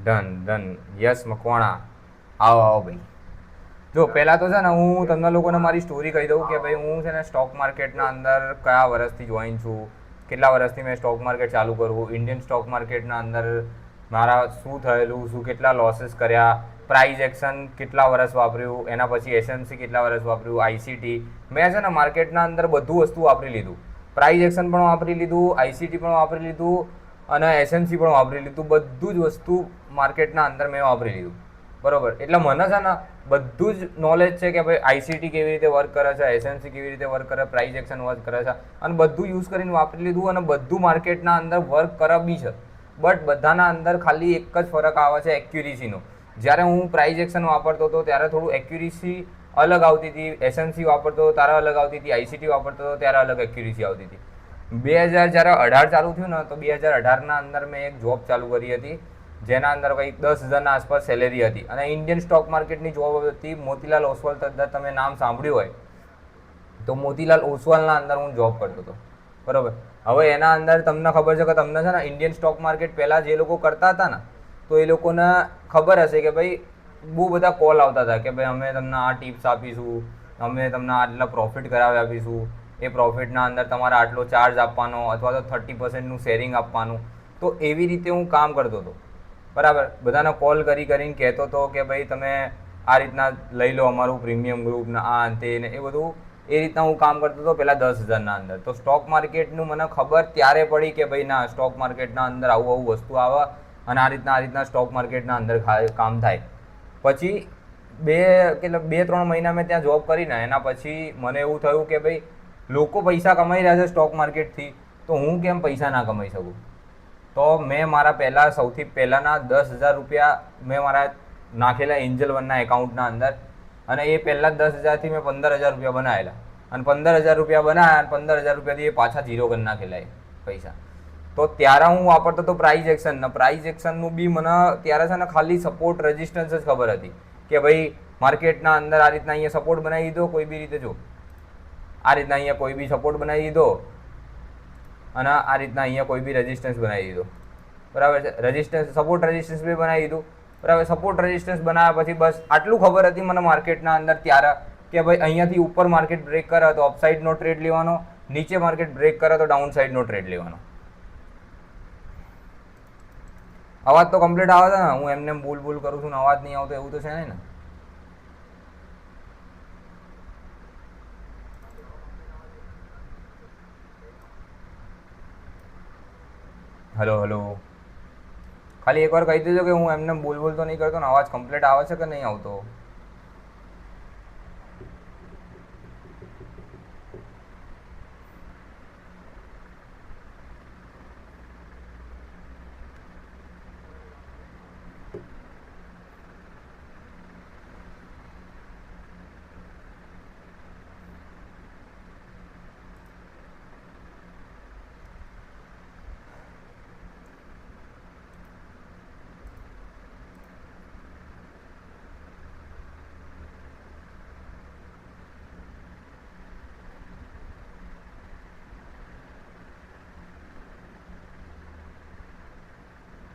Done done. Yes Makwana, આવો આવો ભાઈ. જો પહેલાં તો છે ને હું તમને લોકોને મારી સ્ટોરી કહી દઉં કે ભાઈ હું છે ને સ્ટોક માર્કેટના અંદર કયા વર્ષથી જોઈન છું, કેટલા વર્ષથી મેં સ્ટોક માર્કેટ ચાલુ કરવું, ઇન્ડિયન સ્ટોક માર્કેટના અંદર મારા શું થયેલું, શું કેટલા લોસીસ કર્યા, પ્રાઇઝ એક્શન કેટલા વર્ષ વાપર્યું, એના પછી એસએમસી કેટલા વર્ષ વાપર્યું, આઈસીટી. મેં છે ને માર્કેટના અંદર બધું વસ્તુ વાપરી લીધું. પ્રાઇઝ એક્શન પણ વાપરી લીધું, આઈસીટી પણ વાપરી લીધું અને એસએમસી પણ વાપરી લીધું. બધું જ વસ્તુ માર્કેટના અંદર મેં વાપરી લીધું. બરોબર, એટલે મને છે ને બધું જ નોલેજ છે કે ભાઈ આઈસીટી કેવી રીતે વર્ક કરે છે, એસએમસી કેવી રીતે વર્ક કરે, પ્રાઇઝ એક્શન વર્ક કરે છે, અને બધું યુઝ કરીને વાપરી લીધું અને બધું માર્કેટના અંદર વર્ક કરે બી છે. બટ બધાના અંદર ખાલી એક જ ફરક આવે છે, એક્યુરેસીનો. જ્યારે હું પ્રાઇઝ એક્શન વાપરતો હતો ત્યારે થોડું એક્યુરેસી અલગ આવતી હતી, એસએમસી વાપરતો હતો ત્યારે અલગ આવતી હતી, આઈસીટી વાપરતો હતો ત્યારે અલગ એક્યુરેસી આવતી હતી. 2018 ચાલુ થયું ને તો 2018ના અંદર મેં એક જોબ ચાલુ કરી હતી જેના અંદર કંઈક 10,000ના આસપાસ સેલેરી હતી અને ઇન્ડિયન સ્ટોક માર્કેટની જોબ હતી. મોતીલાલ ઓસવાલ કદાચ તમે નામ સાંભળ્યું હોય તો મોતીલાલ ઓસવાલના અંદર હું જોબ કરતો હતો. બરાબર, હવે એના અંદર તમને ખબર છે કે તમને છે ને ઇન્ડિયન સ્ટોક માર્કેટ પહેલાં જે લોકો કરતા હતા ને તો એ લોકોને ખબર હશે કે ભાઈ બહુ બધા કોલ આવતા હતા કે ભાઈ અમે તમને આ ટિપ્સ આપીશું, અમે તમને આટલા પ્રોફિટ કરાવી આપીશું, એ પ્રોફિટના અંદર તમારે આટલો ચાર્જ આપવાનો અથવા તો 30%નું શેરિંગ આપવાનું. તો એવી રીતે હું કામ કરતો હતો. બરાબર, બધાને કોલ કરીને કહેતો હતો કે ભાઈ તમે આ રીતના લઈ લો અમારું પ્રીમિયમ ગ્રુપ ને આ અંતે ને એ બધું. એ રીતના હું કામ કરતો હતો પહેલાં 10,000ના અંદર. તો સ્ટોક માર્કેટનું મને ખબર ત્યારે પડી કે ભાઈ ના, સ્ટોક માર્કેટના અંદર આવું વસ્તુ આવે અને આ રીતના સ્ટોક માર્કેટના અંદર કામ થાય. પછી 2-3 મહિના મેં ત્યાં જોબ કરીને એના પછી મને એવું થયું કે ભાઈ લોકો પૈસા કમાઈ રહ્યા છે સ્ટોક માર્કેટથી, તો હું કેમ પૈસા ના કમાઈ શકું. તો મેં મારા સૌથી પહેલાંના 10,000 રૂપિયા મેં મારા નાખેલા એન્જલ વનના એકાઉન્ટના અંદર અને એ પહેલાં 10,000થી મેં 15,000 રૂપિયા બનાવેલા અને 15,000 રૂપિયા બનાવ્યા અને 15,000 રૂપિયાથી એ પાછા ઝીરો કરી નાખેલા એ પૈસા. તો ત્યારે હું વાપરતો હતો પ્રાઇઝ એક્શન ને પ્રાઇઝ એક્શનનું બી મને ત્યારે છે ને ખાલી સપોર્ટ રેઝિસ્ટન્સ જ ખબર હતી કે ભાઈ માર્કેટના અંદર આ રીતના અહીંયા સપોર્ટ બનાવી દીધો કોઈ બી રીતે, જો આ રીતના અહીંયા કોઈ બી સપોર્ટ બનાવી દીધો અને આ રીતના અહીંયા કોઈ બી રેઝિસ્ટન્સ બનાવી દીધો. બરાબર છે, સપોર્ટ રેઝિસ્ટન્સ બી બનાવી દીધું. બરાબર, સપોર્ટ રેઝિસ્ટન્સ બનાવ્યા પછી બસ આટલું ખબર હતી મને માર્કેટના અંદર ત્યારે કે ભાઈ અહીંયાથી ઉપર માર્કેટ બ્રેક કરે તો અપસાઇડનો ટ્રેડ લેવાનો, નીચે માર્કેટ બ્રેક કરે તો ડાઉન સાઇડનો ટ્રેડ લેવાનો. અવાજ તો કમ્પ્લીટ આવે છે ને? હું એમને બોલ કરું છું ને અવાજ નહીં આવતો એવું તો છે નહીં ને? હલો, ખાલી એકવાર કહી દેજો કે હું એમને બોલ તો નહીં કરતો ને અવાજ કમ્પ્લીટ આવે છે કે નહીં આવતો.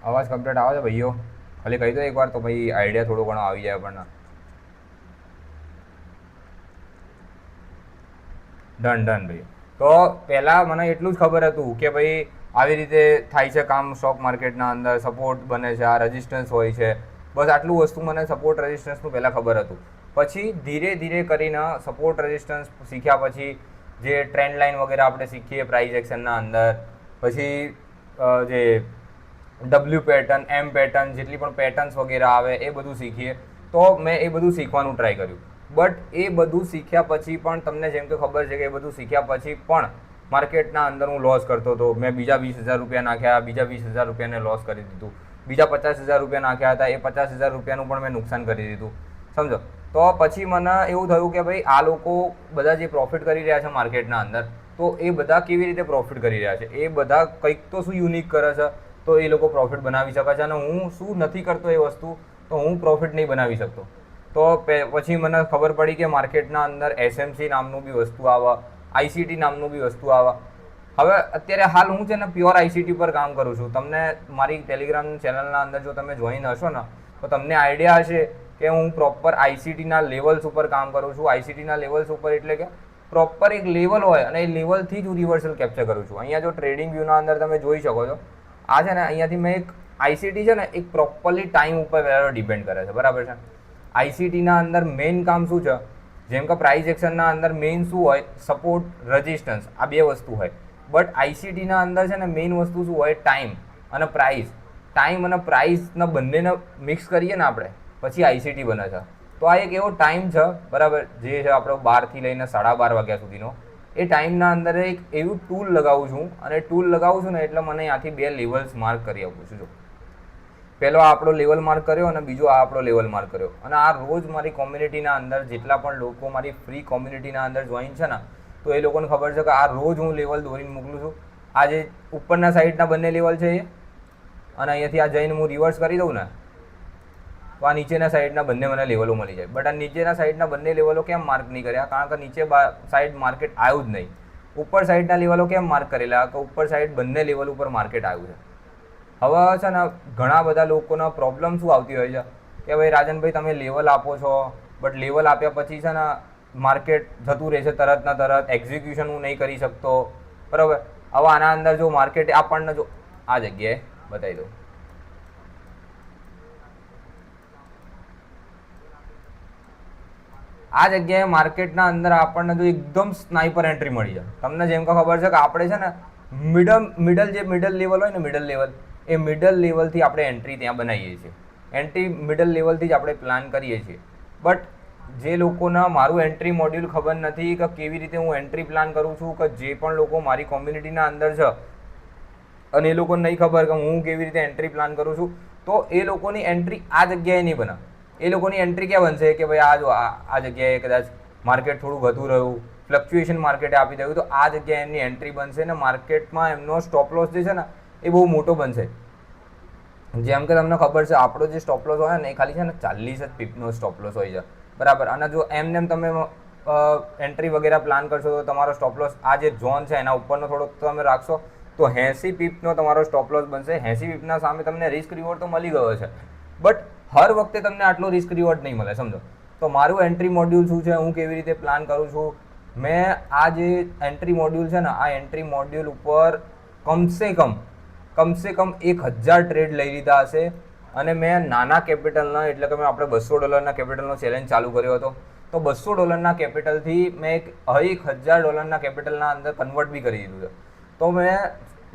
અવાજ કમ્પ્લીટ આવે છે ભાઈઓ? ખાલી કહી દો એકવાર તો ભાઈ આઈડિયા થોડો ઘણો આવી જાય આપણને. ડન ભાઈ. તો પહેલાં મને એટલું જ ખબર હતું કે ભાઈ આવી રીતે થાય છે કામ સ્ટોક માર્કેટના અંદર, સપોર્ટ બને છે, આ રેઝિસ્ટન્સ હોય છે, બસ આટલું વસ્તુ મને સપોર્ટ રેઝિસ્ટન્સનું પહેલાં ખબર હતું. પછી ધીરે ધીરે કરીને સપોર્ટ રેઝિસ્ટન્સ શીખ્યા પછી જે ટ્રેન્ડ લાઇન વગેરે આપણે શીખીએ પ્રાઇઝ એક્શનના અંદર, પછી જે ડબલ્યુ પેટર્ન, એમ પેટર્ન, જેટલી પણ પેટર્ન્સ વગેરે આવે એ બધું શીખીએ. તો મેં એ બધું શીખવાનું ટ્રાય કર્યું. બટ એ બધું શીખ્યા પછી પણ તમને જેમ કે ખબર છે કે એ બધું શીખ્યા પછી પણ માર્કેટના અંદર હું લોસ કરતો હતો. મેં બીજા 20,000 રૂપિયા નાખ્યા, બીજા 20,000 રૂપિયાને લોસ કરી દીધું. બીજા 50,000 રૂપિયા નાખ્યા હતા, એ 50,000 રૂપિયાનું પણ મેં નુકસાન કરી દીધું. સમજો? તો પછી મને એવું થયું કે ભાઈ આ લોકો બધા જે પ્રોફિટ કરી રહ્યા છે માર્કેટના અંદર, તો એ બધા કેવી રીતે પ્રોફિટ કરી રહ્યા છે, એ બધા કંઈક તો શું યુનિક કરે છે તો એ લોકો પ્રોફિટ બનાવી શકે છે અને હું શું નથી કરતો એ વસ્તુ તો હું પ્રોફિટ નહીં બનાવી શકતો. તો પછી મને ખબર પડી કે માર્કેટના અંદર એસએમસી નામનું બી વસ્તુ આવે, આઈસીટી નામનું બી વસ્તુ આવે. હવે અત્યારે હાલ હું છે ને પ્યોર આઈસીટી પર કામ કરું છું. તમને મારી ટેલિગ્રામ ચેનલના અંદર જો તમે જોઈન હશો ને તો તમને આઈડિયા હશે કે હું પ્રોપર આઈસીટીના લેવલ્સ ઉપર કામ કરું છું. આઈસીટીના લેવલ્સ ઉપર એટલે કે પ્રોપર એક લેવલ હોય અને એ લેવલથી જ હું રિવર્સલ કેપ્ચર કરું છું. અહીંયા જો ટ્રેડિંગ વ્યૂના અંદર તમે જોઈ શકો છો, આ છે ને અહીંયાથી મેં એક આઈસીટી છે ને એક પ્રોપરલી ટાઈમ ઉપર ડિપેન્ડ કરે છે, બરાબર છે. આઈસીટીના અંદર મેઇન કામ શું છે, જેમ કે પ્રાઇસ એક્શનના અંદર મેઇન શું હોય, સપોર્ટ, રેઝિસ્ટન્સ, આ બે વસ્તુ હોય. બટ આઈસીટીના અંદર છે ને મેઇન વસ્તુ શું હોય, ટાઈમ અને પ્રાઇસ. ટાઈમ અને પ્રાઇસના બંનેને મિક્સ કરીએ ને આપણે પછી આઈસીટી બને છે. તો આ એક એવો ટાઈમ છે, બરાબર, જે છે આપણો 12 લઈને 12:30 વાગ્યા સુધીનો. એ ટાઈમના અંદર એક એવું ટૂલ લગાવું છું અને ટૂલ લગાવું છું ને એટલે મને ત્યાંથી 2 લેવલ્સ માર્ક કરી આપું છું. જો પહેલો આ આપણો લેવલ માર્ક કર્યો અને બીજો આ આપણો લેવલ માર્ક કર્યો. અને આ રોજ મારી કોમ્યુનિટીના અંદર જેટલા પણ લોકો મારી ફ્રી કોમ્યુનિટીના અંદર જોઈન છે ને તો એ લોકોને ખબર છે કે આ રોજ હું લેવલ દોરીને મોકલું છું. આ જે ઉપરના સાઈડના બંને લેવલ છે એ, અને અહીંયાથી આ જઈને હું રિવર્સ કરી દઉં ને તો આ નીચેના સાઈડના બંને મને લેવલો મળી જાય. બટ આ નીચેના સાઈડના બંને લેવલો કેમ માર્ક નહીં કર્યા, કારણ કે નીચે સાઈડ માર્કેટ આવ્યું જ નહીં. ઉપર સાઈડના લેવલો કેમ માર્ક કરેલા, કે ઉપર સાઈડ બંને લેવલ ઉપર માર્કેટ આવ્યું છે. હવે છે ને ઘણા બધા લોકોનો પ્રોબ્લેમ શું આવતી હોય છે કે ભાઈ રાજનભાઈ તમે લેવલ આપો છો, બટ લેવલ આપ્યા પછી છે ને માર્કેટ જતું રહેશે તરત ના તરત, એક્ઝિક્યુશન હું નહીં કરી શકતો, બરાબર. હવે આના અંદર જો માર્કેટ આપણને જો આ જગ્યાએ બતાવી દઉં, આ જગ્યાએ માર્કેટના અંદર આપણને જો એકદમ સ્નાઇપર એન્ટ્રી મળી જાય. તમને જેમ કે ખબર છે કે આપણે છે ને મિડલ લેવલ હોય ને, મિડલ લેવલથી આપણે એન્ટ્રી ત્યાં બનાવીએ છીએ. એન્ટ્રી મિડલ લેવલથી જ આપણે પ્લાન કરીએ છીએ. બટ જે લોકોના મારું એન્ટ્રી મોડ્યુલ ખબર નથી કે કેવી રીતે હું એન્ટ્રી પ્લાન કરું છું, કે જે પણ લોકો મારી કોમ્યુનિટીના અંદર છે અને એ લોકોને નહીં ખબર કે હું કેવી રીતે એન્ટ્રી પ્લાન કરું છું, તો એ લોકોની એન્ટ્રી આ જગ્યાએ નહીં બને. એ લોકોની એન્ટ્રી ક્યાં બનશે કે ભાઈ આ જો આ જગ્યાએ કદાચ માર્કેટ થોડું વધુ રહ્યું, ફ્લક્ચ્યુએશન માર્કેટે આપી દઉં તો આ જગ્યાએ એમની એન્ટ્રી બનશે ને માર્કેટમાં એમનો સ્ટોપ લોસ જે છે ને એ બહુ મોટો બનશે. જેમ કે તમને ખબર છે આપણો જે સ્ટોપ લોસ હોય ને એ ખાલી છે ને 40 જ પીપનો સ્ટોપ લોસ હોય છે, બરાબર. અને જો એમને તમે એન્ટ્રી વગેરે પ્લાન કરશો તો તમારો સ્ટોપ લોસ આ જે ઝોન છે એના ઉપરનો થોડોક તમે રાખશો તો 80 પીપનો તમારો સ્ટોપ લોસ બનશે. 80 પીપના સામે તમને રિસ્ક રિવોર્ડ તો મળી ગયો છે, બટ હર વખતે તમને આટલો રિસ્ક રિવોર્ડ નહીં મળે, સમજો. તો મારું એન્ટ્રી મોડ્યુલ શું છે, હું કેવી રીતે પ્લાન કરું છું, મેં આ જે એન્ટ્રી મોડ્યુલ છે ને આ એન્ટ્રી મોડ્યુલ ઉપર કમસે કમ 1000 ટ્રેડ લઈ લીધા હશે. અને મેં નાના કેપિટલના એટલે કે મેં આપણે $200 કેપિટલનો ચેલેન્જ ચાલુ કર્યો હતો, તો $200 કેપિટલથી મેં $1000 કેપિટલના અંદર કન્વર્ટ બી કરી દીધું છે. તો મેં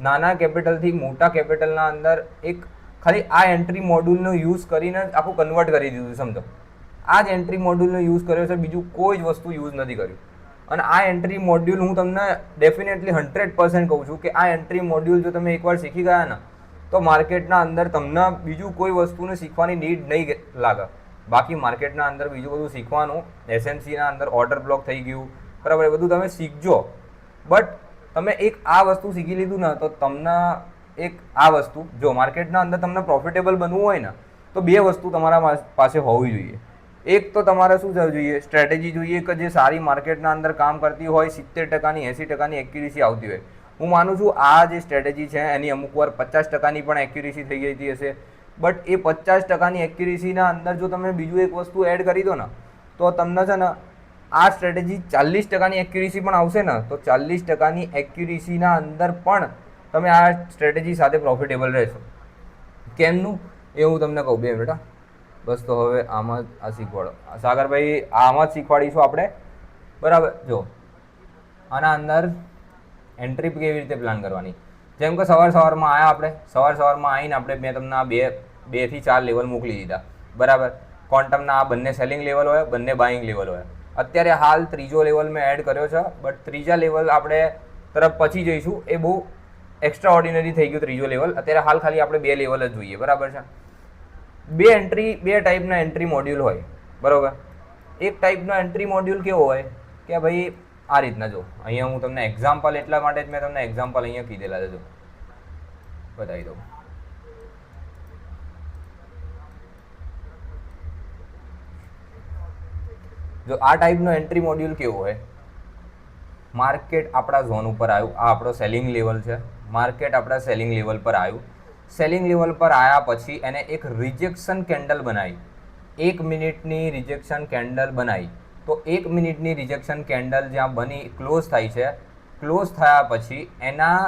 નાના કેપિટલથી મોટા કેપિટલના અંદર એક ખાલી આ એન્ટ્રી મોડ્યુલનો યુઝ કરીને જ આખું કન્વર્ટ કરી દીધું, સમજો. આ જ એન્ટ્રી મોડ્યુલનો યુઝ કર્યો છે, બીજું કોઈ જ વસ્તુ યુઝ નથી કર્યું. અને આ એન્ટ્રી મોડ્યુલ હું તમને ડેફિનેટલી 100% કહું છું કે આ એન્ટ્રી મોડ્યુલ જો તમે એકવાર શીખી ગયા ને તો માર્કેટના અંદર તમને બીજું કોઈ વસ્તુને શીખવાની નીડ નહીં લાગે. બાકી માર્કેટના અંદર બીજું બધું શીખવાનું, એસએમસીના અંદર ઓર્ડર બ્લોક થઈ ગયું, બરાબર, એ બધું તમે શીખજો. બટ તમે એક આ વસ્તુ શીખી લીધું ને તો તમને એક આ વસ્તુ જો માર્કેટના અંદર તમને પ્રોફિટેબલ બનવું હોય ને તો 2 વસ્તુ તમારા પાસે હોવી જોઈએ. એક તો તમારે શું થવું જોઈએ, સ્ટ્રેટેજી જોઈએ કે જે સારી માર્કેટના અંદર કામ કરતી હોય, 70%ની 80%ની એક્યુરેસી આવતી હોય. હું માનું છું આ જે સ્ટ્રેટેજી છે એની અમુક વાર 50%ની પણ એક્યુરેસી થઈ જતી હશે. બટ એ 50%ની એક્યુરેસીના અંદર જો તમે બીજું એક વસ્તુ એડ કરી દો ને તો તમને છે ને આ સ્ટ્રેટેજી 40%ની એક્યુરેસી પણ આવશે ને તો 40%ની એક્યુરેસીના અંદર પણ તમે આ સ્ટ્રેટેજી સાથે પ્રોફિટેબલ રહેશો. કેમનું એ હું તમને કહું 2 મિનિટ. બસ તો હવે આમાં જ આ શીખવાડો સાગરભાઈ, આમાં જ શીખવાડીશું આપણે, બરાબર. જો આના અંદર એન્ટ્રી કેવી રીતે પ્લાન કરવાની, જેમ કે સવારમાં આવ્યા આપણે, સવારમાં આવીને આપણે મેં તમને આ 2 થી 4 લેવલ મોકલી દીધા, બરાબર. ક્વોન્ટમના આ બંને સેલિંગ લેવલ હોય, બંને બાઇંગ લેવલ હોય. અત્યારે હાલ ત્રીજો લેવલ મેં એડ કર્યો છે, બટ ત્રીજા લેવલ આપણે તરફ પછી જઈશું. એ બહુ એક્સ્ટ્રા ઓર્ડિનરી થઈ ગયું ત્રીજો લેવલ. અત્યારે હાલ ખાલી આપણે 2 લેવલ જ જોઈએ, બરાબર છે. 2 ટાઈપના એન્ટ્રી મોડ્યુલ હોય, બરાબર. એક ટાઈપનો એન્ટ્રી મોડ્યુલ કેવો હોય કે ભાઈ આ રીતના, જો અહીંયા હું તમને એક્ઝામ્પલ એટલા માટે જ મેં તમને એક્ઝામ્પલ અહીંયા કીધેલા છે, જો બતાવી દઉં. જો આ ટાઈપનો એન્ટ્રી મોડ્યુલ કેવો હોય માર્કેટ આપણા ઝોન ઉપર આવ્યું, આ આપણો સેલિંગ લેવલ છે, માર્કેટ આપણા સેલિંગ લેવલ પર આવ્યું, સેલિંગ લેવલ પર આવ્યા પછી એને એક રિજેક્શન કેન્ડલ બનાવી, 1 મિનિટની રિજેક્શન કેન્ડલ બનાવી. તો 1 મિનિટની રિજેક્શન કેન્ડલ જ્યાં બની ક્લોઝ થાય છે, ક્લોઝ થયા પછી એના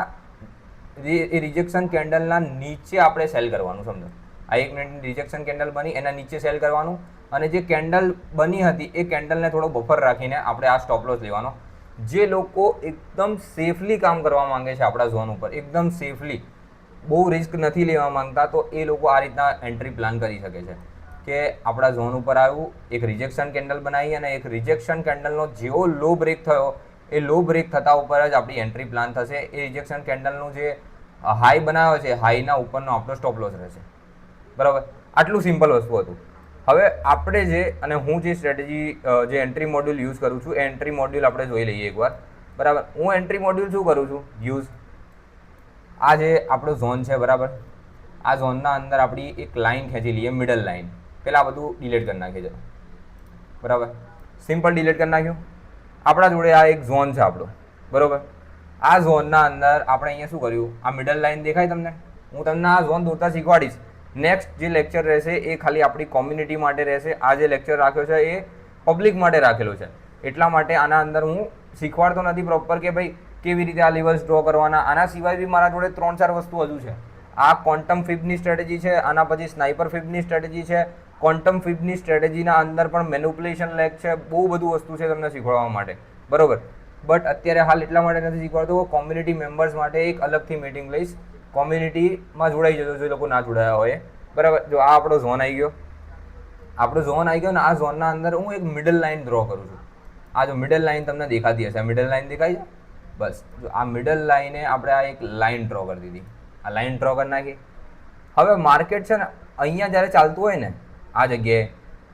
એ રિજેક્શન કેન્ડલના નીચે આપણે સેલ કરવાનું. સમજો, આ 1 મિનિટની રિજેક્શન કેન્ડલ બની, એના નીચે સેલ કરવાનું, અને જે કેન્ડલ બની હતી એ કેન્ડલને થોડો બફર રાખીને આપણે આ સ્ટોપ લોસ લેવાનો. જે લોકો એકદમ સેફલી કામ કરવા માંગે છે આપણા ઝોન ઉપર, એકદમ સેફલી, બહુ રિસ્ક નથી લેવા માંગતા, તો એ લોકો આ રીતના એન્ટ્રી પ્લાન કરી શકે છે કે આપણા ઝોન ઉપર આવ્યું, એક રિજેક્શન કેન્ડલ બનાવી, અને એક રિજેક્શન કેન્ડલનો જેવો લો બ્રેક થયો એ લો બ્રેક થતા ઉપર જ આપણી એન્ટ્રી પ્લાન થશે. એ રિજેક્શન કેન્ડલનું જે હાઈ બનાવ્યો છે, હાઈના ઉપરનો આપણો સ્ટોપ લોસ રહેશે. બરાબર, આટલું સિમ્પલ વસ્તુ હતું. હવે આપણે જે અને હું જે સ્ટ્રેટેજી જે એન્ટ્રી મોડ્યુલ યુઝ કરું છું, એ એન્ટ્રી મોડ્યુલ આપણે જોઈ લઈએ એકવાર. બરાબર, હું એન્ટ્રી મોડ્યુલ શું કરું છું યુઝ, આ જે આપણો ઝોન છે, બરાબર, આ ઝોનના અંદર આપણી એક લાઇન ખેંચી લઈએ, મિડલ લાઇન. પહેલાં બધું ડિલીટ કરી નાખીએ, ચલો. બરાબર, સિમ્પલ ડિલીટ કરી નાખ્યું. આપણા જોડે આ એક ઝોન છે આપણો, બરાબર. આ ઝોનના અંદર આપણે અહીંયા શું કર્યું, આ મિડલ લાઇન દેખાય તમને, હું તમને આ ઝોન દોરતા શીખવાડીશ. નેક્સ્ટ જે લેક્ચર રહેશે એ ખાલી આપણી કોમ્યુનિટી માટે રહેશે. આ જે લેક્ચર રાખ્યો છે એ પબ્લિક માટે રાખેલો છે, એટલા માટે આના અંદર હું શીખવાડતો નથી પ્રોપર કે ભાઈ કેવી રીતે આ લેવલ્સ ડ્રો કરવાના. આના સિવાય બી મારા જોડે 3-4 વસ્તુ હજુ છે. આ ક્વોન્ટમ ફિબની સ્ટ્રેટેજી છે, આના પછી સ્નાઇપર ફિબની સ્ટ્રેટેજી છે, ક્વોન્ટમ ફિબની સ્ટ્રેટેજીના અંદર પણ મેનિપ્યુલેશન લેગ છે, બહુ બધું વસ્તુ છે તમને શીખવાડવા માટે, બરોબર. બટ અત્યારે હાલ એટલા માટે નથી શીખવાડતો, કોમ્યુનિટી મેમ્બર્સ માટે એક અલગથી મીટિંગ લઈશ, કોમ્યુનિટીમાં જોડાઈ જજો જો લોકો ના જોડાયા હોય, બરાબર. જો આ આપણો ઝોન આવી ગયો, આપણો ઝોન આવી ગયો ને આ ઝોનના અંદર હું એક મિડલ લાઇન ડ્રો કરું છું. આ જો મિડલ લાઇન તમને દેખાતી હશે, આ મિડલ લાઇન દેખાય છે, બસ. જો આ મિડલ લાઇને આપણે આ એક લાઇન ડ્રો કરી દીધી, આ લાઇન ડ્રો કરી નાખી. હવે માર્કેટ છે ને અહીંયા જ્યારે ચાલતું હોય ને આ જગ્યાએ,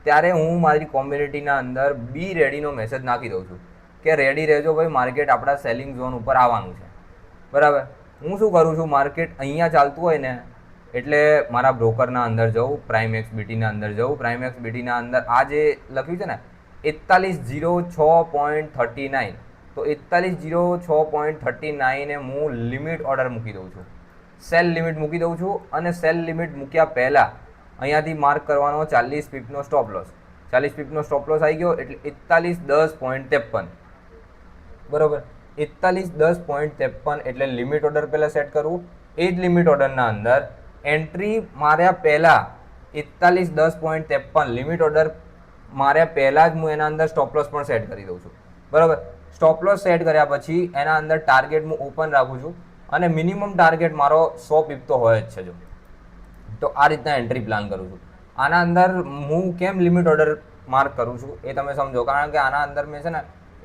ત્યારે હું મારી કોમ્યુનિટીના અંદર બી રેડીનો મેસેજ નાખી દઉં છું કે રેડી રહેજો ભાઈ, માર્કેટ આપણા સેલિંગ ઝોન ઉપર આવવાનું છે, બરાબર. હું શું કરું છું, માર્કેટ અહીંયા ચાલતું હોય ને એટલે મારા બ્રોકરના અંદર જવું, પ્રાઇમ એક્સબીટીના અંદર જવું, પ્રાઇમ એક્સબીટીના અંદર આ જે લખ્યું છે ને 4106.39, તો 4106.39 એ હું લિમિટ ઓર્ડર મૂકી દઉં છું, સેલ લિમિટ મૂકી દઉં છું. અને સેલ લિમિટ મૂક્યા પહેલાં અહીંયાથી માર્ક કરવાનો 40 પીપનો સ્ટોપ લોસ. 40 પીપનો સ્ટોપ લોસ આવી ગયો એટલે 4110.53, બરાબર. 4110.53 એટલે લિમિટ ઓર્ડર પહેલાં સેટ કરવું. એ જ લિમિટ ઓર્ડરના અંદર એન્ટ્રી માર્યા પહેલાં 4110.53 લિમિટ ઓર્ડર માર્યા પહેલાં જ હું એના અંદર સ્ટોપ લોસ પણ સેટ કરી દઉં છું, બરાબર. સ્ટોપ લોસ સેટ કર્યા પછી એના અંદર ટાર્ગેટ હું ઓપન રાખું છું, અને મિનિમમ ટાર્ગેટ મારો 100 પીપ તો હોય જ છે. જો તો આ રીતના એન્ટ્રી પ્લાન કરું છું. આના અંદર હું કેમ લિમિટ ઓર્ડર માર્ક કરું છું એ તમે સમજો, કારણ કે આના અંદર મેં છે ને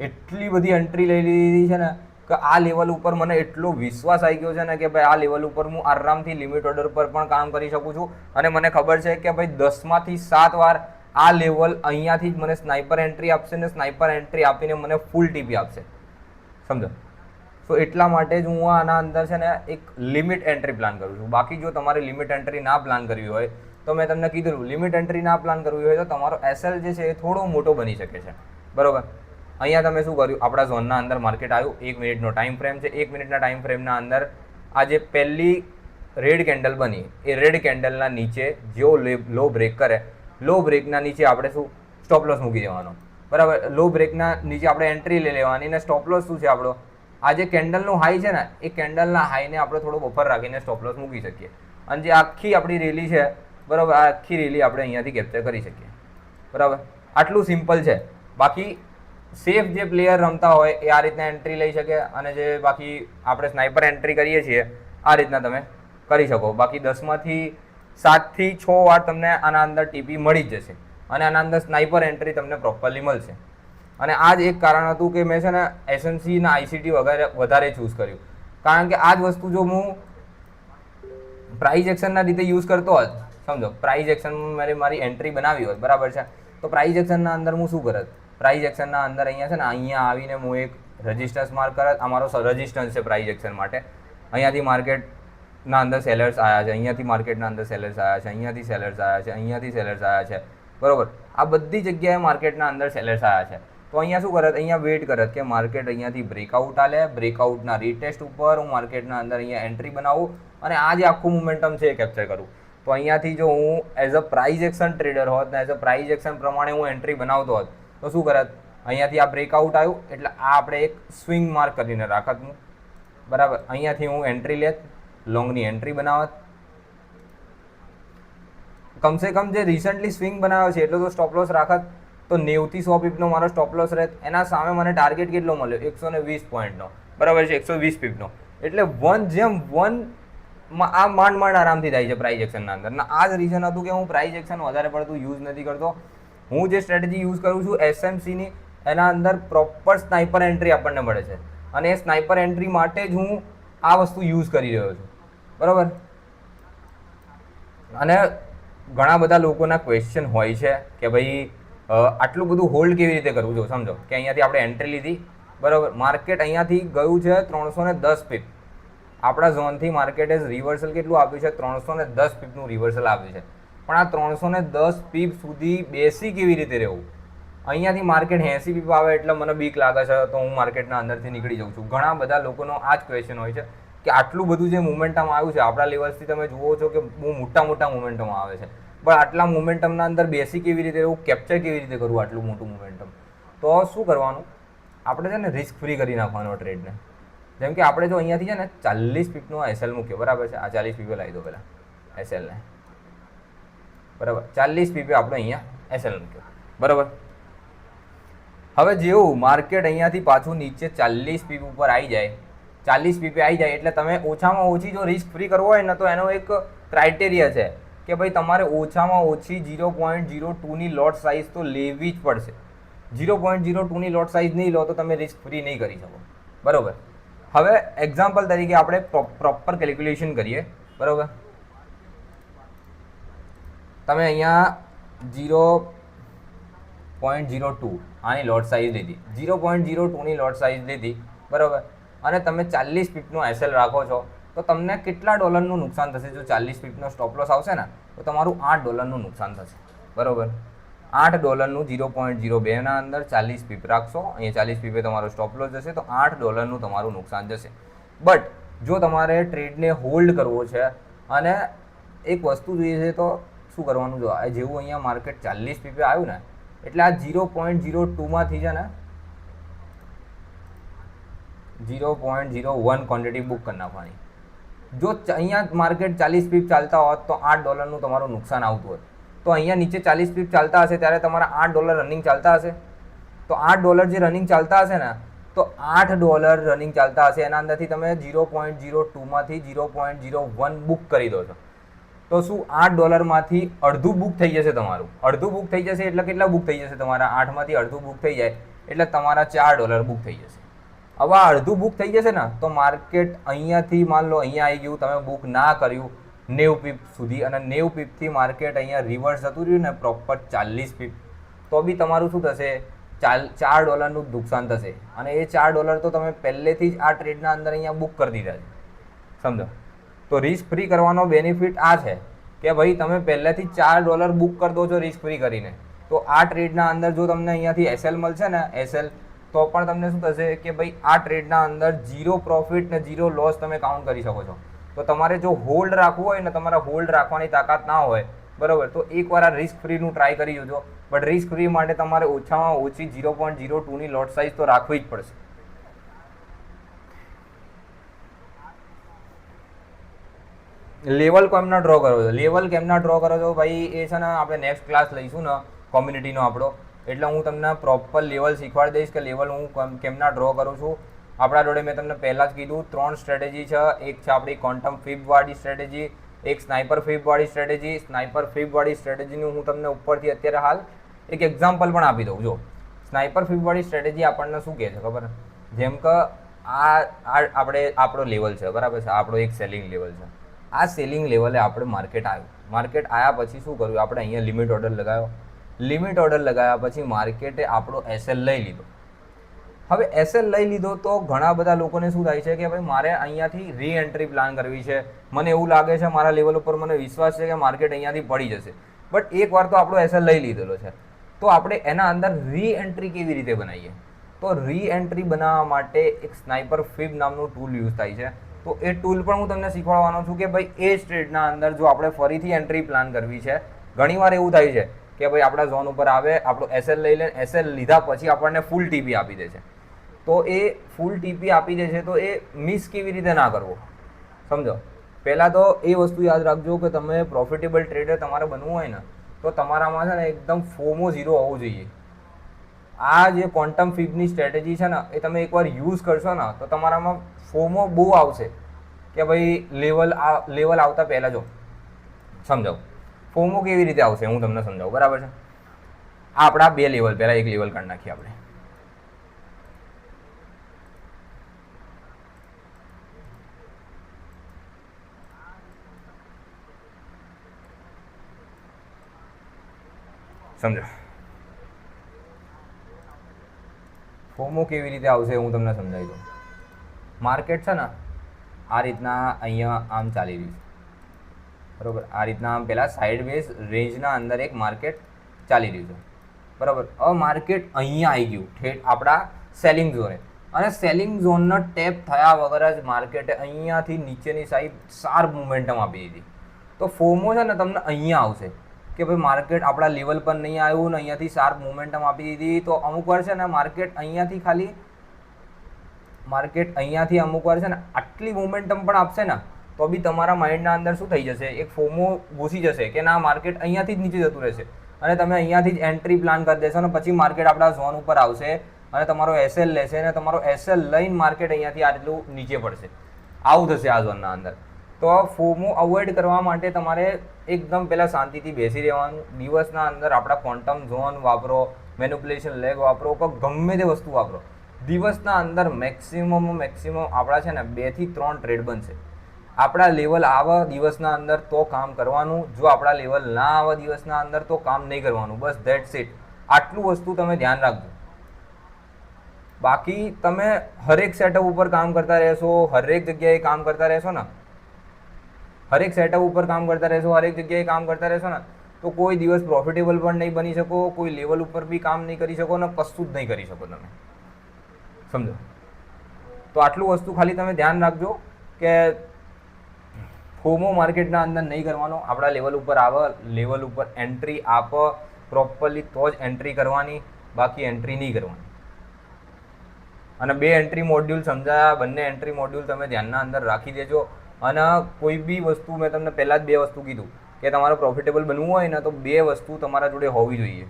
એટલી બધી એન્ટ્રી લઈ લીધી છે ને કે આ લેવલ ઉપર મને એટલો વિશ્વાસ આવી ગયો છે ને કે ભાઈ આ લેવલ ઉપર હું આરામથી લિમિટ ઓર્ડર પર પણ કામ કરી શકું છું. અને મને ખબર છે કે ભાઈ 10માંથી 7 વાર આ લેવલ અહીંયાથી જ મને સ્નાઇપર એન્ટ્રી આપશે ને સ્નાઇપર એન્ટ્રી આપીને મને ફૂલ ટીપી આપશે, સમજો. તો એટલા માટે જ હું આના અંદર છે ને એક લિમિટ એન્ટ્રી પ્લાન કરું છું. બાકી જો તમારે લિમિટ એન્ટ્રી ના પ્લાન કરવી હોય તો મેં તમને કીધું, લિમિટ એન્ટ્રી ના પ્લાન કરવી હોય તો તમારો એસએલ જે છે એ થોડો મોટો બની શકે છે, બરાબર. અહીંયા તમે શું કર્યું, આપણા ઝોનના અંદર માર્કેટ આવ્યું, 1 મિનિટનો ટાઈમ ફ્રેમ છે. 1 મિનિટના ટાઈમ ફ્રેમના અંદર આ જે પહેલી રેડ કેન્ડલ બની એ રેડ કેન્ડલના નીચે જેવો લો બ્રેક કરે, લો બ્રેકના નીચે આપણે શું સ્ટોપ લોસ મૂકી દેવાનો, બરાબર. લો બ્રેકના નીચે આપણે એન્ટ્રી લઈ લેવાની, અને સ્ટોપ લોસ શું છે આપણો, આ જે કેન્ડલનું હાઈ છે ને એ કેન્ડલના હાઈને આપણે થોડો બફર રાખીને સ્ટોપ લોસ મૂકી શકીએ. અને જે આખી આપણી રેલી છે, બરાબર, આ આખી રેલી આપણે અહીંયાથી કેપ્ચર કરી શકીએ, બરાબર. આટલું સિમ્પલ છે. બાકી સેફ જે પ્લેયર રમતા હોય એ આ રીતના એન્ટ્રી લઈ શકે, અને જે બાકી આપણે સ્નાઇપર એન્ટ્રી કરીએ છીએ આ રીતના તમે કરી શકો. બાકી 10માંથી 7થી 6 વાર તમને આના અંદર ટીપી મળી જ જશે, અને આના અંદર સ્નાઇપર એન્ટ્રી તમને પ્રોપરલી મળશે. અને આ જ એક કારણ હતું કે મેં છે ને એસએનસી અને આઈસીટી વધારે ચૂઝ કર્યું, કારણ કે આ જ વસ્તુ જો હું પ્રાઇઝ એક્શનના રીતે યુઝ કરતો હોત, સમજો પ્રાઇઝ એક્શનમાં મારી એન્ટ્રી બનાવી હોત, બરાબર છે, તો પ્રાઇઝ એક્શનના અંદર હું શું કરત, પ્રાઇઝ એક્શનના અંદર અહીંયા છે ને અહીંયા આવીને હું એક રજિસ્ટન્સ માર્ક કરત. અમારો રજિસ્ટન્સ છે પ્રાઇઝ એક્શન માટે. અહીંયાથી માર્કેટના અંદર સેલર્સ આવ્યા છે, અહીંયાથી માર્કેટના અંદર સેલર્સ આવ્યા છે, અહીંયાથી સેલર્સ આવ્યા છે, અહીંયાથી સેલર્સ આવ્યા છે, બરાબર. આ બધી જગ્યાએ માર્કેટના અંદર સેલર્સ આવ્યા છે. તો અહીંયા શું કરત, અહીંયા વેઇટ કરત કે માર્કેટ અહીંયાથી બ્રેકઆઉટ આલે, બ્રેકઆઉટના રીટેસ્ટ ઉપર હું માર્કેટના અંદર અહીંયા એન્ટ્રી બનાવું અને આ જે આખું મોમેન્ટમ છે એ કેપ્ચર કરું. તો અહીંયાથી જો હું as a price action trader હોત ને એઝ અ પ્રાઇઝ એક્શન પ્રમાણે હું એન્ટ્રી બનાવતો હોત તો શું કરત, અહીંયાથી આ બ્રેકઆઉટ આવ્યું એટલે આ આપણે એક સ્વિંગ માર્ક કરીને રાખત હું, બરાબર. અહીંયાથી હું એન્ટ્રી લેત, લોંગની એન્ટ્રી બનાવત. કમસે કમ જે રિસન્ટલી સ્વિંગ બનાવ્યો છે એટલો તો સ્ટોપ લોસ રાખત. તો 90 થી 100 પીપનો મારો સ્ટોપ લોસ રહેત. એના સામે મને ટાર્ગેટ કેટલો મળ્યો, 120 પોઈન્ટનો, બરાબર છે, 120 પીપનો. એટલે 1:1 આ માંડ આરામથી થાય છે પ્રાઇઝ એક્શનના અંદર. ના આ જ રીઝન હતું કે હું પ્રાઇઝ એક્શન વધારે પડતું યુઝ નથી કરતો. હું જે સ્ટ્રેટેજી યુઝ કરું છું એસએમસીની, એના અંદર પ્રોપર સ્નાઇપર એન્ટ્રી આપણને મળે છે અને એ સ્નાઇપર એન્ટ્રી માટે જ હું આ વસ્તુ યુઝ કરી રહ્યો છું, બરાબર. અને ઘણા બધા લોકોના ક્વેશ્ચન હોય છે કે ભાઈ આટલું બધું હોલ્ડ કેવી રીતે કરવું. જો સમજો કે અહીંયાથી આપણે એન્ટ્રી લીધી, બરાબર. માર્કેટ અહીંયાથી ગયું છે 310 પીપ. આપણા ઝોનથી માર્કેટે રિવર્સલ કેટલું આપ્યું છે, 310 પીપનું રિવર્સલ આપ્યું છે. પણ આ 310 પીપ સુધી બેસી કેવી રીતે રહેવું. અહીંયાથી માર્કેટ 80 પીપ આવે એટલે મને બીક લાગે છે તો હું માર્કેટના અંદરથી નીકળી જાઉં છું. ઘણા બધા લોકોનો આ જ ક્વેશ્ચન હોય છે કે આટલું બધું જે મોમેન્ટમ આવ્યું છે આપણા લેવલ્સથી તમે જુઓ છો કે બહુ મોટા મોમેન્ટમ આવે છે, પણ આટલા મોમેન્ટમના અંદર બેસી કેવી રીતે રહેવું, કેપ્ચર કેવી રીતે કરવું આટલું મોટું મોમેન્ટમ. તો શું કરવાનું, આપણે છે ને રિસ્ક ફ્રી કરી નાખવાનો ટ્રેડને. જેમ કે આપણે જો અહીંયાથી છે ને 40 પીપનો એસએલ મૂક્યો, બરાબર છે. આ 40 પીપે લાવી દો પહેલાં એસએલને, બરાબર. 40 પીપે આપણે અહીંયા એસએલ મૂક્યો, બરાબર. હવે જેવું માર્કેટ અહીંયાથી પાછું નીચે 40 પીપ ઉપર આવી જાય, 40 પીપે આવી જાય એટલે તમે ઓછામાં ઓછી જો રિસ્ક ફ્રી કરવો હોય ને તો એનો એક ક્રાઇટેરિયા છે કે ભાઈ તમારે ઓછામાં ઓછી 0.02ની લોટ સાઇઝ તો લેવી જ પડશે. 0.02ની લોટ સાઇઝ નહીં લો તો તમે રિસ્ક ફ્રી નહીં કરી શકો, બરાબર. હવે એક્ઝામ્પલ તરીકે આપણે પ્રોપર કેલ્ક્યુલેશન કરીએ, બરાબર. તમે અહીંયા 0.02 આની લોટ સાઇઝ લીધી, 0.02ની લોટ સાઇઝ લીધી, બરાબર. અને તમે 40 પીપનો એસએલ રાખો છો તો તમને કેટલા ડોલરનું નુકસાન થશે. જો 40 પીપનો સ્ટોપ લોસ આવશે ને તો તમારું $8 નુકસાન થશે, બરાબર. $8 0.02ના અંદર 40 પીપ રાખશો, અહીંયા 40 પીપે તમારો સ્ટોપ લોસ જશે તો $8 તમારું નુકસાન જશે. બટ જો તમારે ટ્રેડને હોલ્ડ કરવો છે અને એક વસ્તુ જોઈએ છે તો શું કરવાનું, જો આ જેવું અહીંયા માર્કેટ 40 પીપે આવ્યું ને એટલે આ 0.02માંથી છે ને 0.01 ક્વોન્ટિટી બુક કરી નાખવાની. જો અહીંયા માર્કેટ 40 પીપ ચાલતા હોત તો $8 તમારું નુકસાન આવતું હોત. તો અહીંયા નીચે 40 પીપ ચાલતા હશે ત્યારે તમારા $8 રનિંગ ચાલતા હશે. તો $8 જે રનિંગ ચાલતા હશે ને તો $8 રનિંગ ચાલતા હશે, એના અંદરથી તમે 0.02માંથી 0.01 બુક કરી દો છો. તો શું $8માંથી અડધું બુક થઈ જશે તમારું. અડધું બુક થઈ જશે એટલે કેટલા બુક થઈ જશે તમારા, 8માંથી અડધું બુક થઈ જાય એટલે તમારા $4 બુક થઈ જશે. હવે આ અડધું બુક થઈ જશે ને તો માર્કેટ અહીંયાથી માન લો અહીંયા આવી ગયું, તમે બુક ના કર્યું 90 પીપ સુધી અને 90 પીપથી માર્કેટ અહીંયા રિવર્સ જતું રહ્યું ને પ્રોપર 40 પીપ, તો બી તમારું શું થશે, $4નું નુકસાન થશે. અને એ $4 તો તમે પહેલેથી જ આ ટ્રેડના અંદર અહીંયા બુક કરી દીધા છે, સમજો. તો રિસ્ક ફ્રી કરવાનો બેનિફિટ આ છે કે ભાઈ તમે પહેલેથી $4 બુક કરી દો છો રિસ્ક ફ્રી કરીને. તો આ ટ્રેડના અંદર જો તમને અહીંયાથી એસએલ મળશે ને એસએલ, તો પણ તમને શું થશે કે ભાઈ આ ટ્રેડના અંદર 0 પ્રોફિટ ને 0 લોસ તમે કાઉન્ટ કરી શકો છો. તો તમારે જો હોલ્ડ રાખવું હોય ને, તમારા હોલ્ડ રાખવાની તાકાત ના હોય, બરાબર, તો એકવાર આ રિસ્ક ફ્રીનું ટ્રાય કરી જોજો. બટ રિસ્ક ફ્રી માટે તમારે ઓછામાં ઓછી 0.02ની લોટ સાઇઝ તો રાખવી જ પડશે. લેવલ કેમના ડ્રો કરો છો, લેવલ કેમના ડ્રો કરો છો ભાઈ, એ છે ને આપણે નેક્સ્ટ ક્લાસ લઈશું ને કોમ્યુનિટીનો આપણો, એટલે હું તમને પ્રોપર લેવલ શીખવાડી દઈશ કે લેવલ હું કેમના ડ્રો કરું છું. આપણા જોડે મેં તમને પહેલાં જ કીધું 3 સ્ટ્રેટેજી છે. એક છે આપણી ક્વોન્ટમ ફિબવાળી સ્ટ્રેટેજી, એક સ્નાઇપર ફિબવાળી સ્ટ્રેટેજી. સ્નાઇપર ફિબવાળી સ્ટ્રેટેજીનું હું તમને ઉપરથી અત્યારે હાલ એક એક્ઝામ્પલ પણ આપી દઉં. જો સ્નાઇપર ફિબવાળી સ્ટ્રેટેજી આપણને શું કહે છે ખબર, જેમ કે આપણે આપણો લેવલ છે, બરાબર છે, આપણો એક સેલિંગ લેવલ છે. આ સેલિંગ લેવલે આપણે માર્કેટ આવ્યું, માર્કેટ આવ્યા પછી શું કર્યું, આપણે અહીંયા લિમિટ ઓર્ડર લગાવ્યો. લિમિટ ઓર્ડર લગાવ્યા પછી માર્કેટે આપણો એસએલ લઈ લીધો. હવે એસએલ લઈ લીધો તો ઘણા બધા લોકોને શું થાય છે કે ભાઈ મારે અહીંયાથી રી એન્ટ્રી પ્લાન કરવી છે, મને એવું લાગે છે મારા લેવલ ઉપર મને વિશ્વાસ છે કે માર્કેટ અહીંયાથી પડી જશે. બટ એકવાર તો આપણો એસએલ લઈ લીધેલો છે, તો આપણે એના અંદર રી એન્ટ્રી કેવી રીતે બનાવીએ? તો રી એન્ટ્રી બનાવવા માટે એક સ્નાઇપર ફિબ નામનું ટૂલ યુઝ થાય છે. તો એ ટૂલ પણ હું તમને શીખવાડવાનો છું કે ભાઈ એ સ્ટ્રેટના અંદર જો આપણે ફરીથી એન્ટ્રી પ્લાન કરવી છે, ઘણીવાર એવું થાય છે કે ભાઈ આપણા ઝોન ઉપર આવે, આપણું એસએલ લઈ લે, એસએલ લીધા પછી આપણને ફૂલ ટીપી આપી દે છે. તો એ ફૂલ ટીપી આપી દે છે, તો એ મિસ કેવી રીતે ના કરવો, સમજો. પહેલાં તો એ વસ્તુ યાદ રાખજો કે તમે પ્રોફિટેબલ ટ્રેડર તમારે બનવું હોય ને, તો તમારામાં છે ને એકદમ ફોમો ઝીરો હોવું જોઈએ. આ જે ક્વોન્ટમ ફિબની સ્ટ્રેટેજી છે ને, એ તમે એકવાર યુઝ કરશો ને તો તમારામાં ફોમો બહુ આવશે કે ભાઈ લેવલ આવતા પહેલાં જો સમજાવું ફોમો કેવી રીતે આવશે, હું તમને સમજાવું, બરાબર છે. આ આપણા 2 લેવલ, પહેલાં 1 લેવલ કાઢી નાખીએ આપણે. સમજો ફોમો કેવી રીતે આવશે હું તમને સમજાવી દઉં. માર્કેટ છે ને આ રીતના અહીંયા આમ ચાલી રહ્યું છે, બરાબર. આ રીતના આમ પહેલાં સાઇડવેઝ રેન્જના અંદર એક માર્કેટ ચાલી રહ્યું છે, બરાબર. હવે માર્કેટ અહીંયા આવી ગયું ઠેઠ આપણા સેલિંગ ઝોને, અને સેલિંગ ઝોનનો ટેપ થયા વગર જ માર્કેટે અહીંયાથી નીચેની સાઈડ શાર્પ મોમેન્ટમ આપી દીધી. તો ફોમો છે ને તમને અહીંયા આવશે કે ભાઈ માર્કેટ આપણા લેવલ પર નહીં આવ્યું ને અહીંયાથી શાર્પ મોમેન્ટમ આપી દીધી. તો અમુક વાર છે ને માર્કેટ અહીંયાથી અમુક વાર છે ને આટલી મોમેન્ટમ પણ આપશે ને તો બી તમારા માઇન્ડના અંદર શું થઈ જશે, એક ફોમો ઘૂસી જશે કે ના માર્કેટ અહીંયાથી જ નીચે જતું રહેશે, અને તમે અહીંયાથી જ એન્ટ્રી પ્લાન કરી દેશો ને પછી માર્કેટ આપણા ઝોન ઉપર આવશે અને તમારો એસએલ લેશે, અને તમારો એસએલ લઈને માર્કેટ અહીંયાથી આટલું નીચે પડશે. આવું થશે આ ઝોનના અંદર. તો ફોમો અવોઇડ કરવા માટે તમારે એકદમ પહેલાં શાંતિથી બેસી રહેવાનું. દિવસના અંદર આપણા ક્વોન્ટમ ઝોન વાપરો, મેનિપ્યુલેશન લેગ વાપરો, કે ગમે તે વસ્તુ વાપરો. દિવસના અંદર મેક્સિમમ આપણા છે ને 2 થી 3 ટ્રેડ બનશે. આપણા લેવલ આવે દિવસના અંદર તો કામ કરવાનું, જો આપણા લેવલ ના આવે દિવસના અંદર તો કામ નહીં કરવાનું. બસ ધેટ્સ ઇટ. આટલું વસ્તુ તમે ધ્યાન રાખજો. બાકી તમે હરેક સેટઅપ ઉપર કામ કરતા રહેશો, હરેક જગ્યાએ કામ કરતા રહેશો ને, હરેક સેટઅપ ઉપર કામ કરતા રહેશો, હરેક જગ્યાએ કામ કરતા રહેશો ને, તો કોઈ દિવસ પ્રોફિટેબલ પણ નહીં બની શકો, કોઈ લેવલ ઉપર બી કામ નહીં કરી શકો ને કશું જ નહીં કરી શકો તમે, સમજો. તો આટલું વસ્તુ ખાલી તમે ધ્યાન રાખજો કે ફોમો માર્કેટના અંદર નહીં કરવાનો. આપણા લેવલ ઉપર આવે, લેવલ ઉપર એન્ટ્રી આપ પ્રોપરલી તો જ એન્ટ્રી કરવાની, બાકી એન્ટ્રી નહીં કરવાની. અને 2 એન્ટ્રી મોડ્યુલ સમજાયા, બંને એન્ટ્રી મોડ્યુલ તમે ધ્યાનના અંદર રાખી દેજો. અને કોઈ બી વસ્તુ મેં તમને પહેલાં જ 2 વસ્તુ કીધું કે તમારે પ્રોફિટેબલ બનવું હોય ને તો 2 વસ્તુ તમારા જોડે હોવી જોઈએ.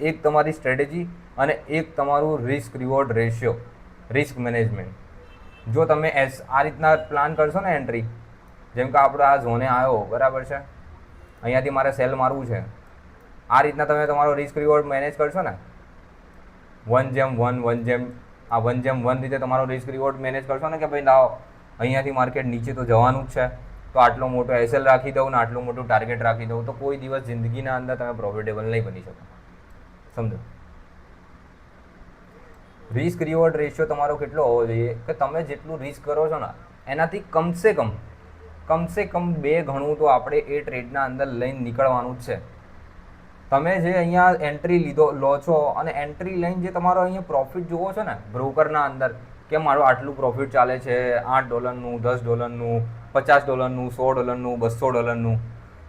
એક તમારી સ્ટ્રેટેજી અને એક તમારું risk reward ratio, risk management. જો તમે આ રીતના પ્લાન કરશો ને એન્ટ્રી, જેમ કે આપણે આ ઝોને આવ્યો, બરાબર છે, અહીંયાથી મારે સેલ મારવું છે, આ રીતના તમે તમારો રિસ્ક રિવોર્ડ મેનેજ કરશો ને 1:1 રીતે તમારો રિસ્ક રિવોર્ડ મેનેજ કરશો ને કે ભાઈ લાવો અહીંયાથી માર્કેટ નીચે તો જવાનું જ છે, તો આટલો મોટો એસએલ રાખી દઉં ને આટલું મોટું ટાર્ગેટ રાખી દઉં, તો કોઈ દિવસ જિંદગીના અંદર તમે પ્રોફિટેબલ નહીં બની શકો, સમજો. રિસ્ક રિવોર્ડ રેશિયો તમારો કેટલો હોવો જોઈએ કે તમે જેટલું રિસ્ક કરો છો ને એનાથી કમસે કમ 2 ગણું તો આપણે એ ટ્રેડના અંદર લઈને નીકળવાનું જ છે. તમે જે અહીંયા એન્ટ્રી લો છો અને એન્ટ્રી લઈને જે તમારો અહીંયા પ્રોફિટ જુઓ છો ને બ્રોકરના અંદર કે મારું આટલું પ્રોફિટ ચાલે છે, $8, $10, $50, $100, $200,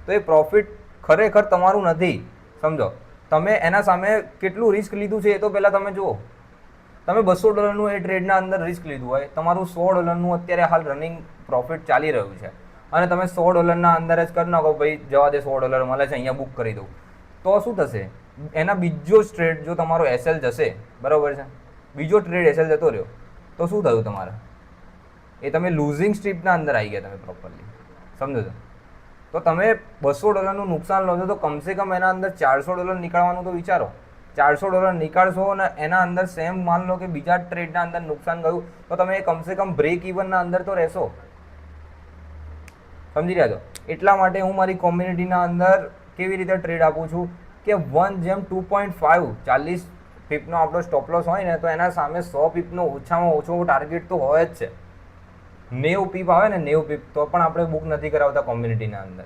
તો એ પ્રોફિટ ખરેખર તમારું નથી, સમજો. તમે એના સામે કેટલું રિસ્ક લીધું છે એ તો પહેલાં તમે જુઓ. તમે $200 એ ટ્રેડના અંદર રિસ્ક લીધું હોય, તમારું $100 અત્યારે હાલ રનિંગ પ્રોફિટ ચાલી રહ્યું છે, અને તમે $100 અંદર જ કરી નાખો, ભાઈ જવા દે $100 મળે છે અહીંયા બુક કરી દઉં, તો શું થશે? એના બીજો ટ્રેડ જો તમારો એસએલ જશે, બરાબર છે, બીજો ટ્રેડ એસએલ જતો રહ્યો તો શું થયું તમારે? એ તમે લૂઝિંગ સ્ટ્રીપના અંદર આવી ગયા તમે પ્રોપરલી, સમજો છો. તો તમે $200 નુકસાન લો છો તો કમસે કમ એના અંદર $400 નીકળવાનું તો વિચારો. $400 નીકાળશો અને એના અંદર સેમ માન લો કે બીજા ટ્રેડના અંદર નુકસાન ગયું તો તમે કમસે કમ બ્રેક ઇવનના અંદર તો રહેશો, સમજી રહ્યા છો. એટલા માટે હું મારી કોમ્યુનિટીના અંદર કેવી રીતે ટ્રેડ આપું છું કે 1:2.5 40 પીપનો આપણો સ્ટોપ લોસ હોય ને તો એના સામે 100 પીપનો ઓછામાં ઓછો ટાર્ગેટ તો હોય જ છે. 90 પીપ આવે ને 90 પીપ તો પણ આપણે બુક નથી કરાવતા કોમ્યુનિટીના અંદર,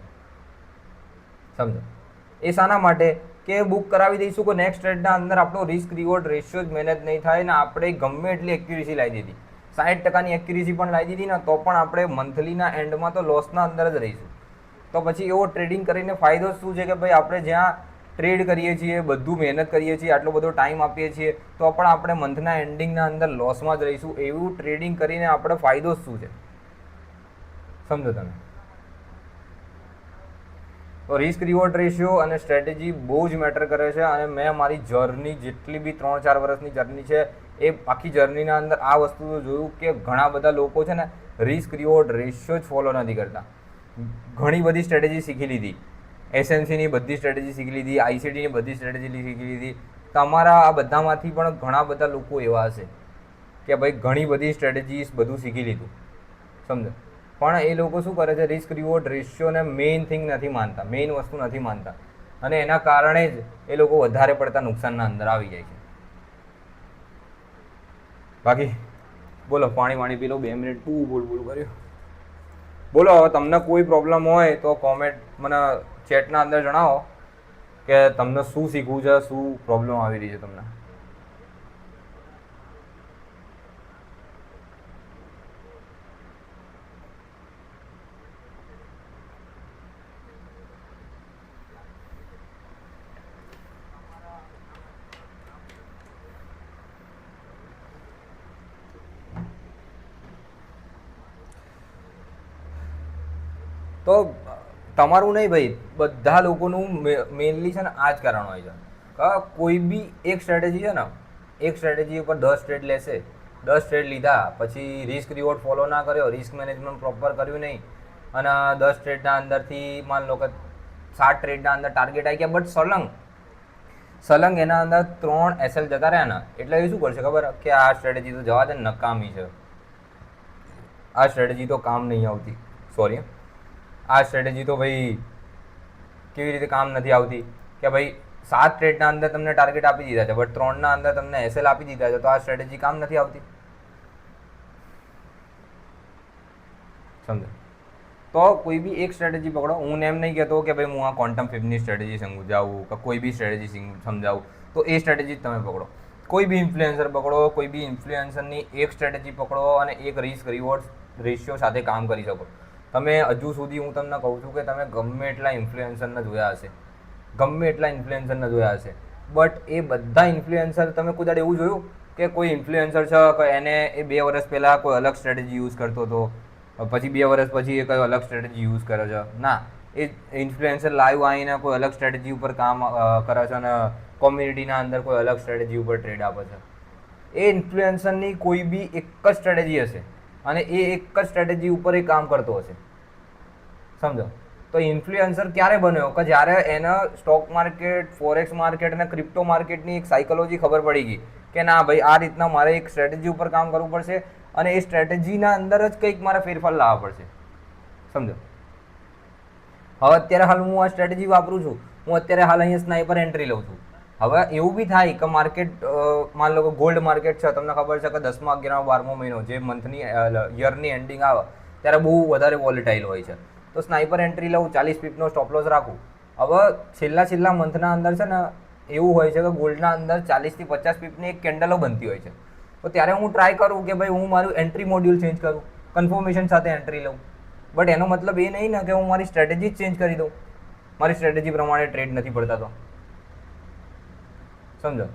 સમજો. એ શાના માટે કે બુક કરાવી દઈશું કે નેક્સ્ટ ટ્રેડના અંદર આપણો રિસ્ક રિવોર્ડ રેશિયો જ મેનેજ નહીં થાય ને આપણે ગમે એટલી એક્યુરેસી લાવી દીધી, 60% એક્યુરેસી પણ લાવી દીધી ને તો પણ આપણે મંથલીના એન્ડમાં તો લોસના અંદર જ રહીશું. તો પછી એવો ટ્રેડિંગ કરીને ફાયદો શું છે કે ભાઈ આપણે જ્યાં ટ્રેડ કરીએ છીએ, બધું મહેનત કરીએ છીએ, આટલો બધો ટાઈમ આપીએ છીએ, તો પણ આપણે મંથના એન્ડિંગના અંદર લોસમાં જ રહીશું. એવું ટ્રેડિંગ કરીને આપણે ફાયદો શું છે, સમજો તમે? તો રિસ્ક રિવોર્ડ રેશિયો અને સ્ટ્રેટેજી બહુ જ મેટર કરે છે. અને મેં મારી જર્ની જેટલી બી 3-4 વર્ષની જર્ની છે એ આખી જર્નીના અંદર આ વસ્તુ જોયું કે ઘણા બધા લોકો છે ને રિસ્ક રિવોર્ડ રેશિયો જ ફોલો નથી કરતા. ઘણી બધી સ્ટ્રેટેજી શીખી લીધી, એસએનસીની બધી સ્ટ્રેટેજી શીખી લીધી, આઈસીટીની બધી સ્ટ્રેટેજી શીખી લીધી. તમારા આ બધામાંથી પણ ઘણા બધા લોકો એવા હશે કે ભાઈ ઘણી બધી સ્ટ્રેટેજીસ બધું શીખી લીધું, સમજો, પણ એ લોકો શું કરે છે, રિસ્ક રિવોર્ડ રેશિયોને મેઇન થિંગ નથી માનતા, મેઇન વસ્તુ નથી માનતા, અને એના કારણે જ એ લોકો વધારે પડતા નુકસાનના અંદર આવી જાય છે. બાકી બોલો, પાણી પી લો, 2 મિનિટ બોલ કર્યું. બોલો, હવે તમને કોઈ પ્રોબ્લેમ હોય તો કોમેન્ટ મને ચેટના અંદર જણાવો કે તમને શું શીખવું છે, શું પ્રોબ્લેમ આવી રહી છે તમને. તો તમારું નહીં ભાઈ, બધા લોકોનું મેઇનલી છે ને આ જ કારણ હોય છે. કોઈ બી એક સ્ટ્રેટેજી છે ને, એક સ્ટ્રેટેજી ઉપર 10 ટ્રેડ લેશે, 10 ટ્રેડ લીધા પછી રિસ્ક રિવોર્ડ ફોલો ના કર્યો, રિસ્ક મેનેજમેન્ટ પ્રોપર કર્યું નહીં, અને 10 ટ્રેડના અંદરથી માન લો કે 7 ટ્રેડના અંદર ટાર્ગેટ આવી ગયા, બટ સલંગ એના અંદર 3 એસએલ જતા રહ્યા ને, એટલે એ શું કરશે ખબર કે આ સ્ટ્રેટેજી તો જવા દે, નકામી છે, આ સ્ટ્રેટેજી તો કામ નહીં આવતી. સોરી, આ સ્ટ્રેટેજી તો ભાઈ કેવી રીતે કામ નથી આવતી કે ભાઈ 7 ટ્રેડના અંદર તમને ટાર્ગેટ આપી દીધા છે, બટ 3ના અંદર તમને એસએલ આપી દીધા છે, તો આ સ્ટ્રેટેજી કામ નથી આવતી, સમજો? તો કોઈ બી એક સ્ટ્રેટેજી પકડો. હું એમ નહીં કહેતો કે ભાઈ હું આ ક્વોન્ટમ ફિબની સ્ટ્રેટેજી સમજાવું કે કોઈ બી સ્ટ્રેટેજી સમજાવું, તો એ સ્ટ્રેટેજી જ તમે પકડો. કોઈ બી ઇન્ફ્લુએન્સર પકડો, કોઈ બી ઇન્ફ્લુએન્સરની એક સ્ટ્રેટેજી પકડો અને એક રિસ્ક રિવોર્ડ રેશિયો સાથે કામ કરી શકો. તમે હજુ સુધી હું તમને કહું છું કે તમે ગમે એટલા ઇન્ફ્લુએન્સરને જોયા હશે, બટ એ બધા ઇન્ફ્લુએન્સર તમે કોઈ દાડે એવું જોયું કે કોઈ ઇન્ફ્લુએન્સર છે કે એને એ 2 વર્ષ પહેલાં કોઈ અલગ સ્ટ્રેટેજી યુઝ કરતો હતો, પછી 2 વર્ષ પછી એ કઈ અલગ સ્ટ્રેટેજી યુઝ કરે છે? ના, એ ઇન્ફ્લુએન્સર લાઈવ આવીને કોઈ અલગ સ્ટ્રેટેજી ઉપર કામ કરે છે અને કોમ્યુનિટીના અંદર કોઈ અલગ સ્ટ્રેટેજી ઉપર ટ્રેડ આપે છે. એ ઇન્ફ્લુએન્સરની કોઈ બી એક જ સ્ટ્રેટેજી હશે અને એ એક જ સ્ટ્રેટેજી ઉપર એ કામ કરતો હશે, સમજો? તો ઇન્ફ્લુએન્સર ક્યારે બન્યો કે જ્યારે એને સ્ટોક માર્કેટ, ફોરેક્સ માર્કેટ અને ક્રિપ્ટો માર્કેટની એક સાયકોલોજી ખબર પડી ગઈ કે ના ભાઈ આ રીતના મારે એક સ્ટ્રેટેજી ઉપર કામ કરવું પડશે અને એ સ્ટ્રેટેજીના અંદર જ કંઈક મારે ફેરફાર લાવવા પડશે, સમજો? હવે અત્યારે હાલ હું આ સ્ટ્રેટેજી વાપરું છું, હું અત્યારે હાલ અહીંયા સ્નાઈપર એન્ટ્રી લઉં છું. હવે એવું બી થાય કે માર્કેટ, માન લો કે ગોલ્ડ માર્કેટ છે, તમને ખબર છે કે 10મા, 11મા, 12મો મહિનો જે મંથની યરની એન્ડિંગ આવે ત્યારે બહુ વધારે વોલેટાઇલ હોય છે, તો સ્નાઈપર એન્ટ્રી લઉં, 40 પીપનો સ્ટોપ લોસ રાખું. હવે છેલ્લા મંથના અંદર છે ને એવું હોય છે કે ગોલ્ડના અંદર 40 થી 50 પીપની એક કેન્ડલો બનતી હોય છે, તો ત્યારે હું ટ્રાય કરું કે ભાઈ હું મારું એન્ટ્રી મોડ્યુલ ચેન્જ કરું, કન્ફર્મેશન સાથે એન્ટ્રી લઉં. બટ એનો મતલબ એ નહીં ને કે હું મારી સ્ટ્રેટેજી જ ચેન્જ કરી દઉં, મારી સ્ટ્રેટેજી પ્રમાણે ટ્રેડ નથી પડતા, તો સમજો?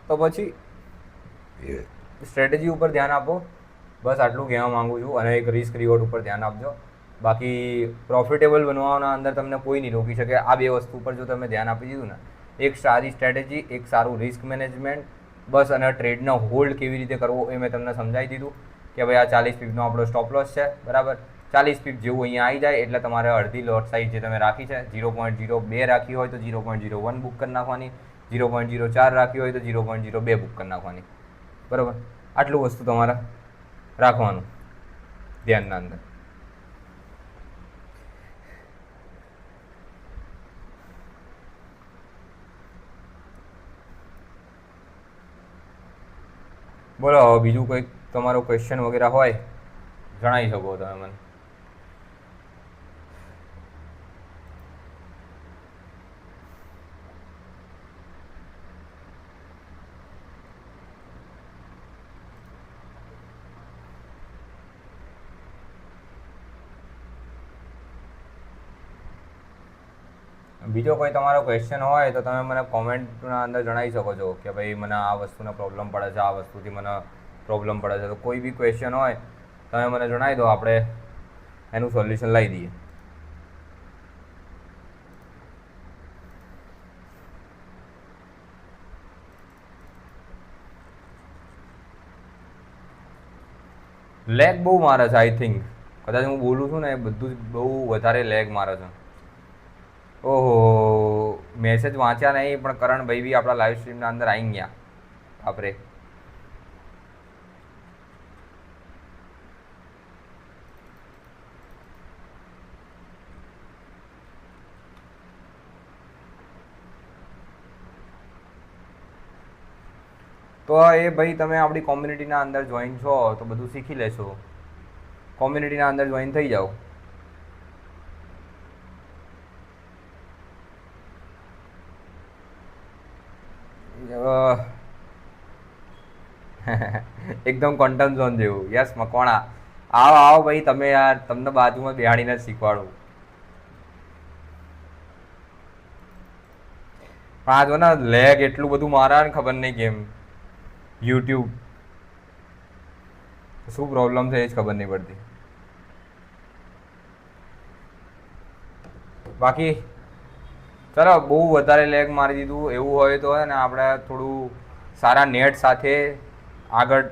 તો પછી સ્ટ્રેટેજી ઉપર ધ્યાન આપો, બસ આટલું કહેવા માંગુ છું. અને એક રિસ્ક રિવોર્ડ ઉપર ધ્યાન આપજો. બાકી પ્રોફિટેબલ બનવાના અંદર તમને કોઈ નહીં રોકી શકે. આ 2 વસ્તુ ઉપર જો તમે ધ્યાન આપી દીધું ને, એક સારી સ્ટ્રેટેજી, એક સારું રિસ્ક મેનેજમેન્ટ, બસ, અને ટ્રેડનો હોલ્ડ કેવી રીતે કરવો એ મેં તમને સમજાવી દીધું કે ભાઈ આ 40 પીપનો આપણો સ્ટોપ લોસ છે, બરાબર? 40 પીપ જેવું અહીંયા આવી જાય એટલે તમારે અડધી લોટ સાઇઝ જે તમે રાખી છે 0.02 રાખી હોય તો 0.01 બુક કરી નાખવાની, 0.04 રાખી હોય તો 0.02 બુક કરી નાખવાની, બરાબર? આટલું વસ્તુ તમારે રાખવાનું ધ્યાનના અંદર. બોલો, હવે બીજું કંઈક તમારો ક્વેશ્ચન વગેરે હોય જણાવી શકો તમે મને. બીજો કોઈ તમારો ક્વેશ્ચન હોય તો તમે મને કોમેન્ટના અંદર જણાવી શકો છો કે ભાઈ મને આ વસ્તુનો પ્રોબ્લેમ પડે છે, આ વસ્તુથી મને પ્રોબ્લેમ પડે છે. તો કોઈ બી ક્વેશ્ચન હોય તમે મને જણાવી દો, આપણે એનું સોલ્યુશન લાવી દઈએ. લેગ બહુ મારે છે. આઈ થિંક કદાચ હું બોલું છું ને એ બધું જ બહુ વધારે લેગ મારે છે. ઓહો, મેસેજ વાંચ્યા નહીં પણ કરણભાઈ બી આપણા લાઈવ સ્ટ્રીમના અંદર આવી ગયા. આપણે તો એ ભાઈ તમે આપણી કોમ્યુનિટીના અંદર જોઈન છો તો બધું શીખી લેશો. કોમ્યુનિટીના અંદર જોઈન થઈ જાઓ. એકદમ કોન્ટમ ઝોન જેવું. યસ મકવાણા, આવો આવો ભાઈ તમે યાર, તમને બાજુમાં બેહાડીને જ શીખવાડું. પણ આ જો ને લેગ એટલું બધું મારા ને ખબર નહીં કેમ. યુટ્યુબ શું પ્રોબ્લેમ છે એ જ ખબર નહીં પડતી. બાકી ચલો, બહુ વધારે લેગ મારી દીધું એવું હોય તો ને આપણે થોડું સારા નેટ સાથે આગળ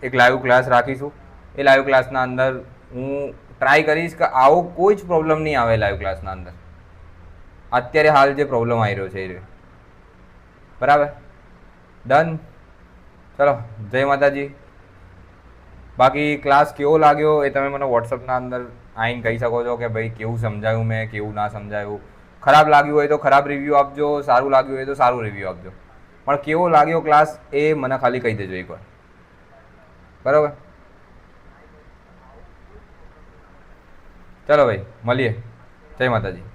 એક લાઈવ ક્લાસ રાખીશું. એ લાઈવ ક્લાસના અંદર હું ટ્રાય કરીશ કે આવો કોઈ જ પ્રોબ્લેમ નહીં આવે લાઈવ ક્લાસના અંદર. અત્યારે હાલ જે પ્રોબ્લેમ આવી રહ્યો છે એ બરાબર. ડન. ચલો, જય માતાજી. બાકી ક્લાસ કેવો લાગ્યો એ તમે મને વોટ્સઅપના અંદર આવીને કહી શકો છો કે ભાઈ કેવું સમજાયું મેં, કેવું ના સમજાયું. ખરાબ લાગ્યું હોય તો ખરાબ રિવ્યૂ આપજો, સારું લાગ્યું હોય તો સારું રિવ્યૂ આપજો. પણ કેવો લાગ્યો ક્લાસ એ મને ખાલી કહી દેજો એકવાર, બરાબર. ચલો ભાઈ, મળીએ. જય માતાજી.